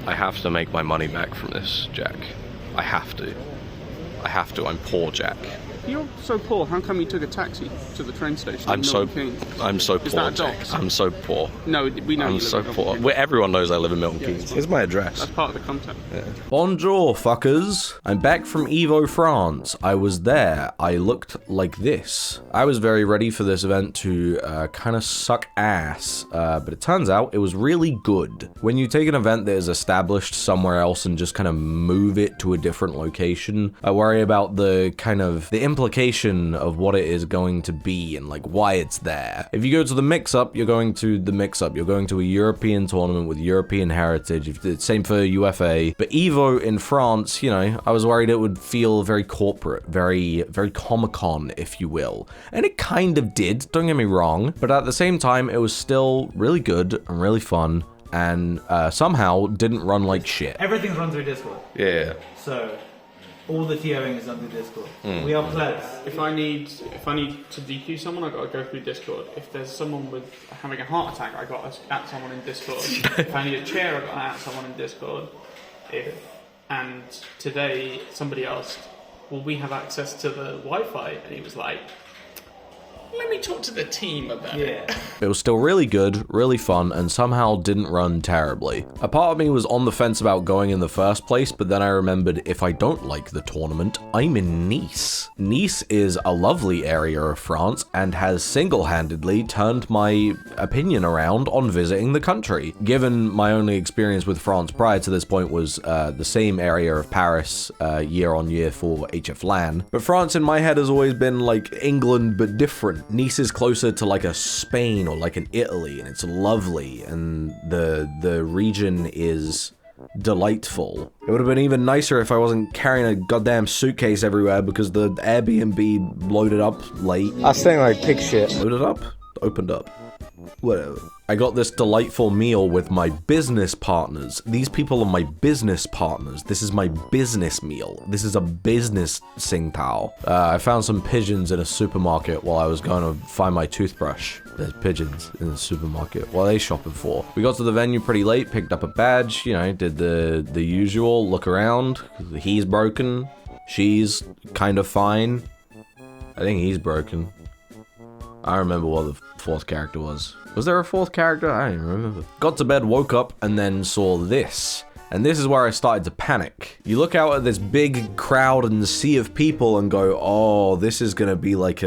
I have to make my money back from this, Jack. I have to. I'm poor, Jack. You're so poor. How come you took a taxi to the train station? I'm so poor, Jack. I'm so poor. No, we know. I'm so poor. Everyone knows I live in Milton Keynes. Here's my address. That's part of the content. Yeah. Bonjour, fuckers. I'm back from Evo, France. I was there. I looked like this. I was very ready for this event to kind of suck ass, but it turns out it was really good. When you take an event that is established somewhere else and just kind of move it to a different location, I worry about the implication of what it is going to be and like why it's there. If you go to the mix-up, you're going to the mix-up. You're going to a European tournament with European heritage. Same for UFA. But Evo in France, you know, I was worried it would feel very corporate, very Comic-Con, if you will. And it kind of did, don't get me wrong. But at the same time, it was still really good and really fun and somehow didn't run like shit. Everything's run through Discord. Yeah. So all the TOing is done through Discord. We are plebs. If I need to DQ someone, I got to go through Discord. If there's someone with having a heart attack, I got to at someone in Discord. If I need a chair, I got to at someone in Discord. And today somebody asked, "Will we have access to the Wi-Fi?" And he was like, "Let me talk to the team about it." It was still really good, really fun, and somehow didn't run terribly. A part of me was on the fence about going in the first place, but then I remembered if I don't like the tournament, I'm in Nice. Nice is a lovely area of France and has single-handedly turned my opinion around on visiting the country. Given my only experience with France prior to this point was the same area of Paris year on year for HF LAN, but France in my head has always been like England but different. Nice is closer to like a Spain or like an Italy, and it's lovely, and the region is delightful. It would have been even nicer if I wasn't carrying a goddamn suitcase everywhere because the Airbnb loaded up late. I was saying like pig shit. Loaded up? Opened up. Whatever. I got this delightful meal with my business partners. These people are my business partners. This is my business meal. This is a business Tsingtao. I found some pigeons in a supermarket while I was going to find my toothbrush. There's pigeons in the supermarket. What are they shopping for? We got to the venue pretty late, picked up a badge, you know, did the usual, look around. He's broken. She's kind of fine. I think he's broken. I remember what the fourth character was. Was there a fourth character? I don't even remember. Got to bed, woke up, and then saw this. And this is where I started to panic. You look out at this big crowd and sea of people and go, oh, this is gonna be like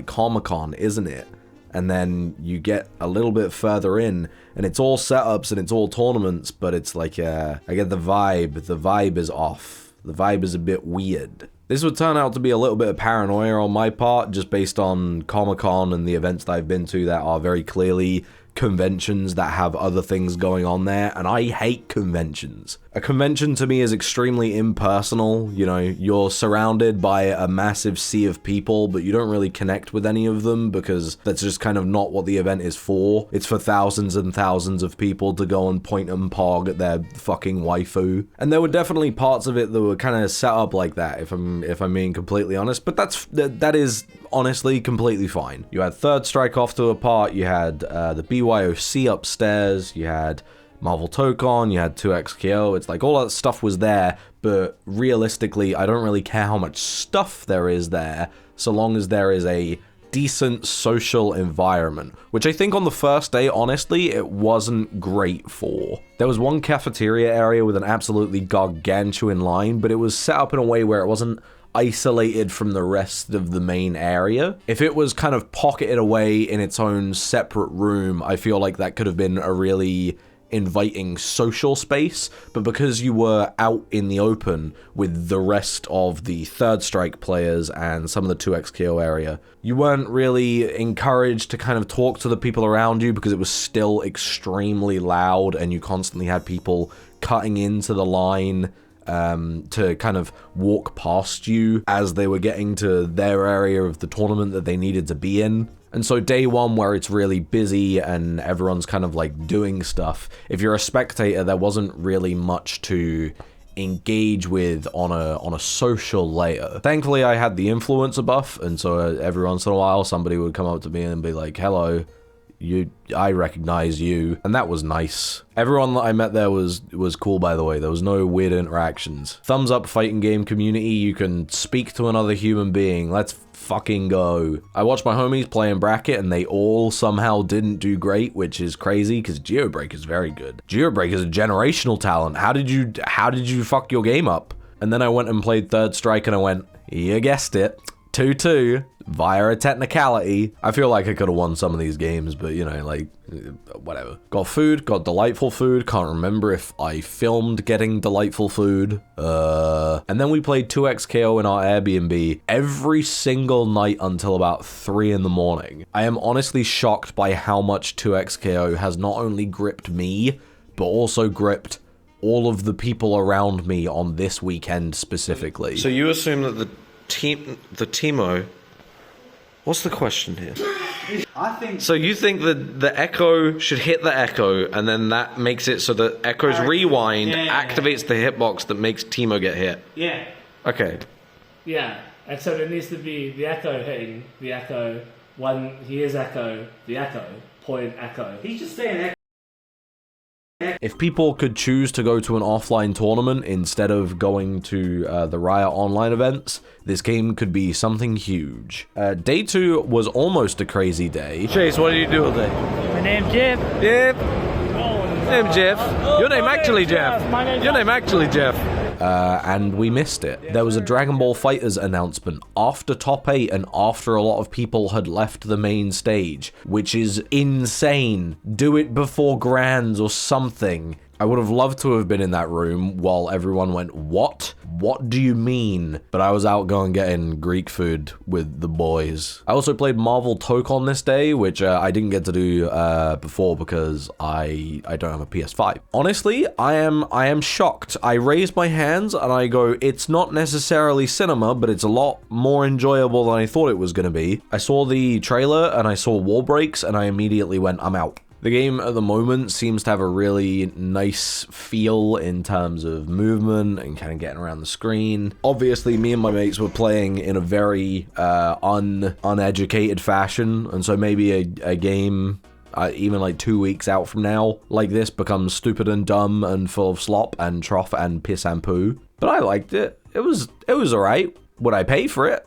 Comic-Con, isn't it? And then you get a little bit further in, and it's all setups and it's all tournaments, but it's like, I get the vibe. The vibe is off. The vibe is a bit weird. This would turn out to be a little bit of paranoia on my part, just based on Comic-Con and the events that I've been to that are very clearly conventions that have other things going on there, and I hate conventions. A convention to me is extremely impersonal. You know, you're surrounded by a massive sea of people, but you don't really connect with any of them because that's just kind of not what the event is for. It's for thousands and thousands of people to go and point and pog at their fucking waifu. And there were definitely parts of it that were kind of set up like that, if I'm being completely honest, but that is honestly completely fine. You had Third Strike off to a part, you had the BYOC upstairs, you had Marvel Tokon, you had 2XKO, it's like all that stuff was there, but realistically, I don't really care how much stuff there is there, so long as there is a decent social environment, which I think on the first day, honestly, it wasn't great for. There was one cafeteria area with an absolutely gargantuan line, but it was set up in a way where it wasn't isolated from the rest of the main area. If it was kind of pocketed away in its own separate room, I feel like that could have been a really inviting social space, but because you were out in the open with the rest of the Third Strike players and some of the 2XKO area, you weren't really encouraged to kind of talk to the people around you because it was still extremely loud and you constantly had people cutting into the line to kind of walk past you as they were getting to their area of the tournament that they needed to be in. And so day one, where it's really busy and everyone's kind of like doing stuff, if you're a spectator, there wasn't really much to engage with on a social layer. Thankfully, I had the influencer buff, and so every once in a while somebody would come up to me and be like, hello, I recognize you, and that was nice. Everyone that I met there was cool, by the way. There was no weird interactions. Thumbs up, fighting game community. You can speak to another human being. Let's fucking go. I watched my homies playing bracket, and they all somehow didn't do great, which is crazy because Geobreak is very good. Geobreak is a generational talent. How did you fuck your game up? And then I went and played Third Strike, and I went, you guessed it, 2-2 via a technicality. I feel like I could have won some of these games, but you know, like, whatever. Got food, got delightful food. Can't remember if I filmed getting delightful food. And then we played 2XKO in our Airbnb every single night until about 3 in the morning. I am honestly shocked by how much 2XKO has not only gripped me, but also gripped all of the people around me on this weekend specifically. So you assume that the Teemo... What's the question here? I think. So you think that the echo should hit the echo, and then that makes it so that echo's rewind activates the hitbox that makes Teemo get hit? Yeah. Okay. Yeah. And so there needs to be the echo hitting the echo when he is echo, the echo, point echo. He's just saying echo. If people could choose to go to an offline tournament instead of going to the Riot online events, this game could be something huge. Day 2 was almost a crazy day. Chase, what did you do all day? My name's Jeff. Jeff. Name Jeff. Your name actually Jeff. Your name actually Jeff. And we missed it. There was a Dragon Ball FighterZ announcement after top 8 and after a lot of people had left the main stage, which is insane. Do it before Grands or something. I would have loved to have been in that room while everyone went, what? What do you mean? But I was out going getting Greek food with the boys. I also played Marvel Tokon this day, which I didn't get to do before because I don't have a PS5. Honestly, I am shocked. I raise my hands and I go, it's not necessarily cinema, but it's a lot more enjoyable than I thought it was going to be. I saw the trailer and I saw wall breaks and I immediately went, I'm out. The game at the moment seems to have a really nice feel in terms of movement and kind of getting around the screen. Obviously, me and my mates were playing in a very uneducated fashion, and so maybe a game even like 2 weeks out from now like this becomes stupid and dumb and full of slop and trough and piss and poo. But I liked it. It was alright. Would I pay for it?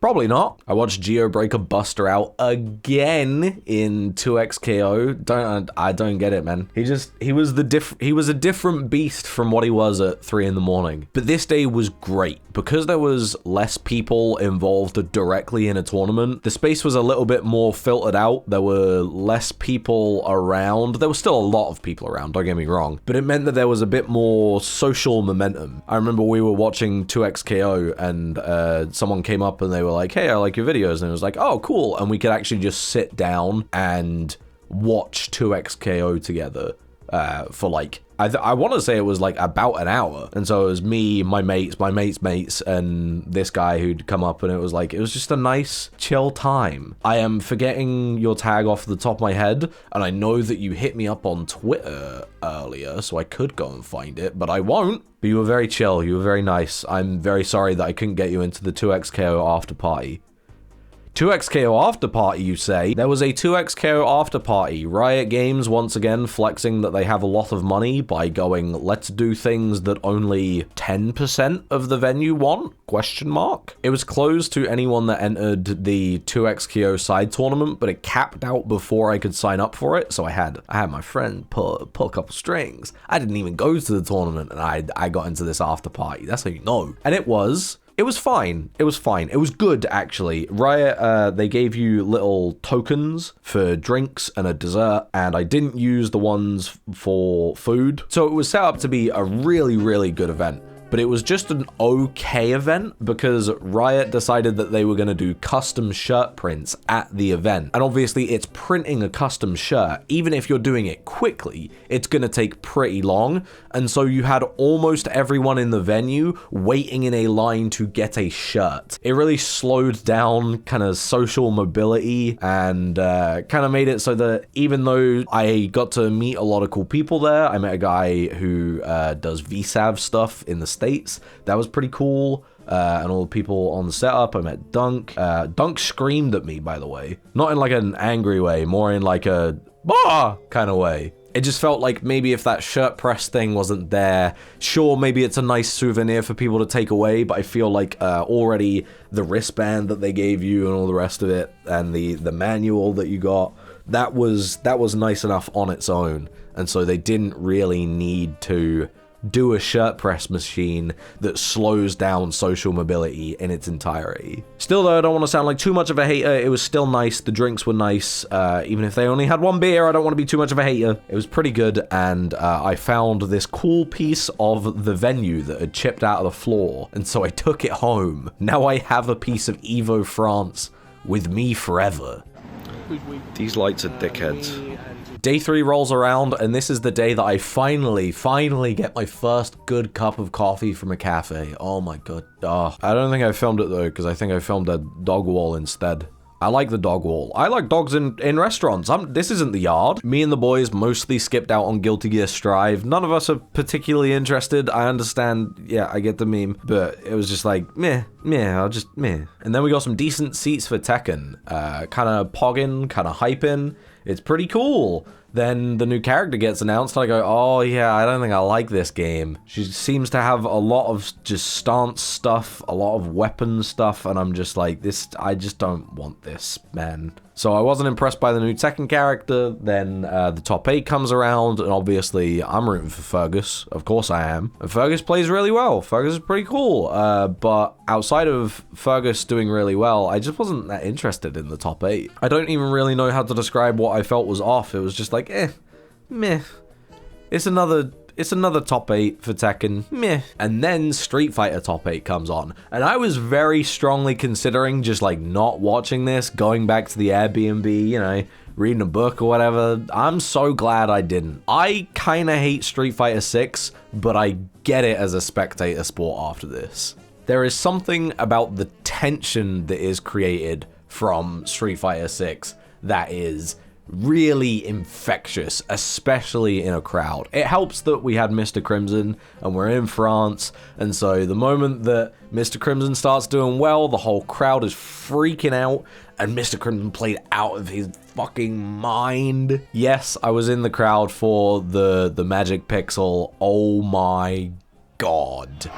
Probably not. I watched Geobreaker Buster out again in 2XKO. I don't get it, man. He was a different beast from what he was at 3 in the morning. But this day was great because there was less people involved directly in a tournament. The space was a little bit more filtered out. There were less people around. There was still a lot of people around, don't get me wrong, but it meant that there was a bit more social momentum. I remember we were watching 2XKO and someone came up and they were like, hey, I like your videos, and it was like, oh, cool, and we could actually just sit down and watch 2XKO together for like, I want to say it was like about an hour, and so it was me, my mate's mates, and this guy who'd come up, and it was just a nice, chill time. I am forgetting your tag off the top of my head, and I know that you hit me up on Twitter earlier, so I could go and find it, but I won't. But you were very chill, you were very nice. I'm very sorry that I couldn't get you into the 2XKO after party. 2XKO after party, you say? There was a 2XKO after party. Riot Games once again flexing that they have a lot of money by going, let's do things that only 10% of the venue want? Question mark. It was closed to anyone that entered the 2XKO side tournament, but it capped out before I could sign up for it. So I had my friend pull a couple strings. I didn't even go to the tournament, and I got into this after party. That's how you know. And it was fine. It was fine. It was good, actually. Riot, they gave you little tokens for drinks and a dessert, and I didn't use the ones for food. So it was set up to be a really, really good event. But it was just an okay event because Riot decided that they were going to do custom shirt prints at the event. And obviously it's printing a custom shirt. Even if you're doing it quickly, it's going to take pretty long. And so you had almost everyone in the venue waiting in a line to get a shirt. It really slowed down kind of social mobility and kind of made it so that even though I got to meet a lot of cool people there, I met a guy who does VSAV stuff in the States. That was pretty cool. and all the people on the setup. I met Dunk. Dunk screamed at me, by the way. Not in like an angry way, more in like a bah kind of way. It just felt like maybe if that shirt press thing wasn't there, sure, maybe it's a nice souvenir for people to take away, but I feel like already the wristband that they gave you and all the rest of it, and the manual that you got, that was nice enough on its own. And so they didn't really need to do a shirt press machine that slows down social mobility in its entirety. Still though, I don't want to sound like too much of a hater. It was still nice. The drinks were nice. Even if they only had one beer, I don't want to be too much of a hater. It was pretty good, and I found this cool piece of the venue that had chipped out of the floor, and so I took it home. Now I have a piece of Evo France with me forever. These lights are dickheads. Day 3 rolls around, and this is the day that I finally get my first good cup of coffee from a cafe. Oh my god. Oh. I don't think I filmed it though, because I think I filmed a dog wall instead. I like the dog wall. I like dogs in restaurants. This isn't the yard. Me and the boys mostly skipped out on Guilty Gear Strive. None of us are particularly interested. I understand. Yeah, I get the meme. But it was just like, meh, I'll just, meh. And then we got some decent seats for Tekken. Kind of pogging, kind of hyping. It's pretty cool. Then the new character gets announced, and I go, oh yeah, I don't think I like this game. She seems to have a lot of just stance stuff, a lot of weapon stuff, and I'm just like, I just don't want this, man. So I wasn't impressed by the new Tekken character. Then the top 8 comes around, and obviously I'm rooting for Fergus. Of course I am. And Fergus plays really well. Fergus is pretty cool. But outside of Fergus doing really well, I just wasn't that interested in the top 8. I don't even really know how to describe what I felt was off. It was just like, meh. It's another top 8 for Tekken, meh. And then Street Fighter top 8 comes on, and I was very strongly considering just like not watching this, going back to the Airbnb, you know, reading a book or whatever. I'm so glad I didn't. I kinda hate Street Fighter 6, but I get it as a spectator sport after this. There is something about the tension that is created from Street Fighter 6 that is really infectious, especially in a crowd. It helps that we had Mr. Crimson and we're in France, and so the moment that Mr. Crimson starts doing well, the whole crowd is freaking out, and Mr. Crimson played out of his fucking mind. Yes, I was in the crowd for the Magic Pixel. Oh my god.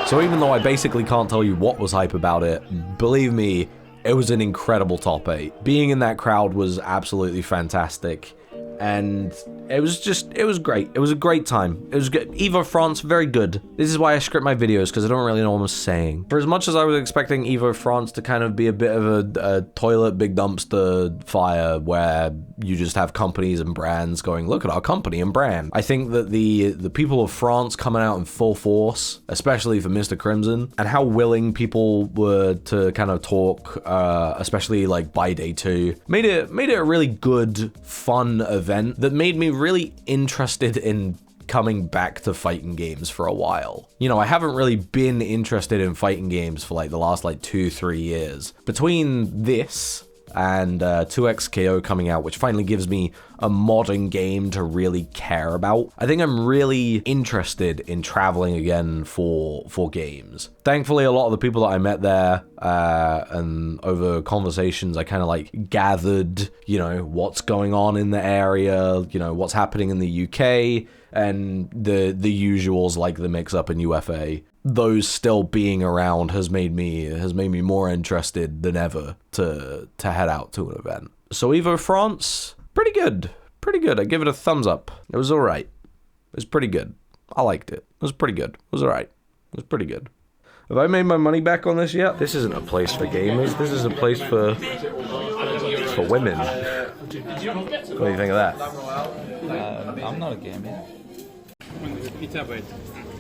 So even though I basically can't tell you what was hype about it, believe me, it was an incredible top 8. Being in that crowd was absolutely fantastic. And it was great. It was a great time. It was good. Evo France, very good. This is why I script my videos, because I don't really know what I'm saying. For as much as I was expecting Evo France to kind of be a bit of a toilet big dumpster fire where you just have companies and brands going, look at our company and brand. I think that the people of France coming out in full force, especially for Mr. Crimson, and how willing people were to kind of talk, especially like by day 2, made it a really good, fun event that made me really interested in coming back to fighting games for a while. You know, I haven't really been interested in fighting games for like the last like 2-3 years. Between this and 2XKO coming out, which finally gives me a modern game to really care about, I think I'm really interested in traveling again for games. Thankfully, a lot of the people that I met there and over conversations, I kind of like gathered, you know, what's going on in the area, you know, what's happening in the UK, and the usuals like the mix-up in UFA. Those still being around has made me more interested than ever to head out to an event. So Evo France, pretty good. I give it a thumbs up. It was alright. It was pretty good. I liked it. It was pretty good. It was alright. It was pretty good. Have I made my money back on this yet? This isn't a place for gamers. This is a place for women. What do you think of that? I'm not a gamer.